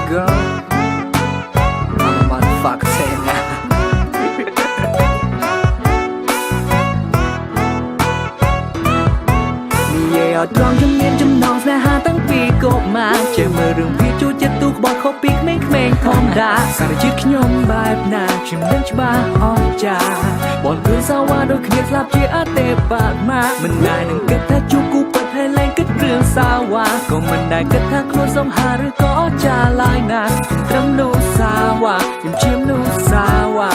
girl I'm a motherfucker saying that អត់ត្រង់ជំនាញចំណងស្នេហាតាំងពីកុមារជាមើលរឿងវាចូលចិត្តទូក្បត់ខុសពីក្មេងៗធម្មតាសារជាតិខ្ញុំបែបណាខ្ញុំនឹងច្បាស់អស្ចារ្យបនគឺសាវ៉ាដូចគ្នាស្លាប់ជាអតិបត្តិមកមិនដែលនឹងគិតថាជួបគូពិតហើយលែងគិតរឿងសាវ៉ាក៏មិនដែលគិតថាខ្លួនសំហារឬក៏អស្ចារ្យឡើយណាខ្ញុំត្រឹមនោះសាវ៉ាខ្ញុំជាមនុស្សសាវ៉ា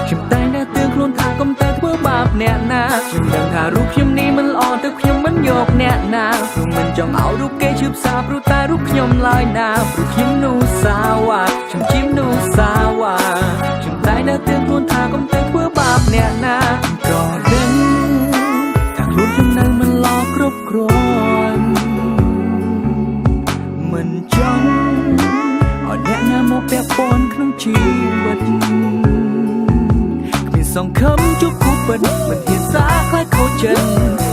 ខ្ញុំតែងតែទឿនខ្លួនថាកុំតែធ្វើបាបអ្នកណាខ្ញុំដឹងថារូបខ្ញុំនេះមិនល្អទៅខ្ញុំមិនយកអ្នកណាព្រោះមិនចង់ឲ្យរូបគេឈឺផ្សាព្រោះតែរូបខ្ញុំឡើយណាព្រោះខ្ញុំនោះសាវ៉ាខ្ញុំជាមនុស្សសាវ៉ាខ្ញុំតែងតែទឿនខ្លួនថាកុំតែធ្វើបាបអ្នកណាក៏ដឹងថាខ្លួនខ្ញុំនៅមិនល្អគ្រប់គ្រាន់មិនចង់ឲ្យអ្នកណាមកពាក់ព័ន្ធក្នុងជីវិតសង្ឃឹមជួបគូពិតមិនហ៊ានសាខ្លាចខូចចិត្ត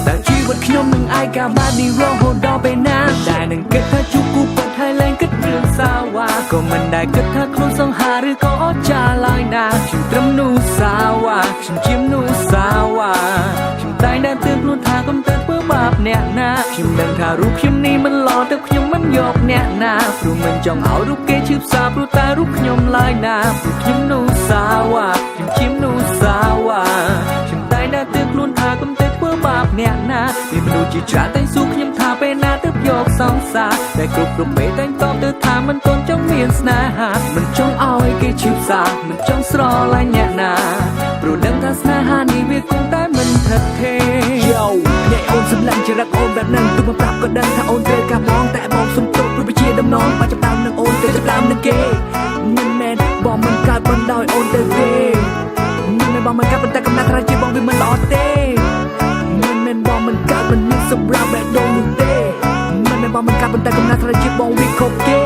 តែជីវិតខ្ញុំនឹងឯកាបែបនេះរហូតដល់ពេលណាតែនឹងគិតថាជួបគូពិតហើយលែងគិតរឿងសាវ៉ាក៏មិនដែលគិតថាខ្លួនសង្ហាឬក៏អស្ចារ្យឡើយណាខ្ញុំត្រឹមនោះសាវ៉ាខ្ញុំជាមនុស្សសាវ៉ាខ្ញុំតែងតែទឿនខ្លួនថាកុំទៅធ្វើបាបអ្នកណាខ្ញុំដឹងថារូបខ្ញុំនេះមិនល្អទៅខ្ញុំមិនយកអ្នកណាព្រោះមិនចង់ឲ្យរូបគេឈឺផ្សាព្រោះតែរូបខ្ញុំឡើយណាព្រោះខ្ញុំនោះសាវ៉ាខ្ញុំជាមនុស្សសាវ៉ាខ្ញុំតែងតែទឿនខ្លួនថាកុំទៅធ្វើបាបអ្នកណាមានមនុស្សជាច្រើនតែសួរខ្ញុំថាពេលណាទៅយកសង្សារតែគ្រប់ពេលតែតបទៅថាមិនទាន់ចង់មានស្នេហាមិនចង់ឲ្យគេឈឺផ្សាមិនចង់ស្រឡាញ់អ្នកណាព្រោះដឹងថាស្នេហានេះវាគង់តែមិនថិតថេរ Yo អ្នកអូនសម្លាញ់ចរិតអូនបែបហ្នឹងទោះមិនប្រាប់ក៏ដឹងថាអូនត្រូវការបងតែបងសុំទោសព្រោះវាជាដំណងបាច់ចាប់ដើមនឹងអូនទៅចាប់ដើមនឹងគេមិនមែនបងមិនកើតបណ្ដោយអូនទៅទេមិនមែនបងមិនកើតប៉ុន្តែកំណត់ថាជាបងវាមិនល្អទេមិនមែនបងមិនកើតមិនមានសម្រាប់បែបដូងនោះទេមិនមែនបងមិនកើតប៉ុន្តែកំណត់ថាជាបងវាខុសគេ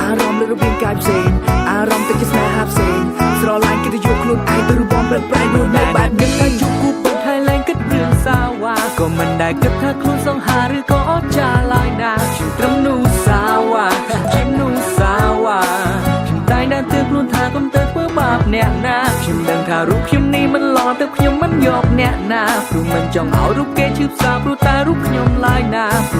អារម្មណ៍លើរូបរាងកាយផ្សេងអារម្មណ៍ទៅជាស្នេហាផ្សេងស្រឡាញ់គេទៅយកខ្លួនឯងទៅរបងបែបប្រែមួយនៅបែបនេះតែជួបគូពិតហើយលែងគិតរឿងសាវ៉ាក៏មិនដែលគិតថាខ្លួនសង្ហាឬក៏អស្ចារ្យឡើយណាខ្ញុំត្រឹមនោះសាវ៉ាខ្ញុំជាមនុស្សសាវ៉ាខ្ញុំតែងតែទឿនខ្លួនថាកុំទៅធ្វើបាបអ្នកណាខ្ញុំដឹងថារូបខ្ញុំនេះមិនល្អទៅខ្ញុំមិនយកអ្នកណាព្រោះមិនចង់ឲ្យរូបគេឈឺផ្សាព្រោះតែរូបខ្ញុំឡើយណាព្រោះ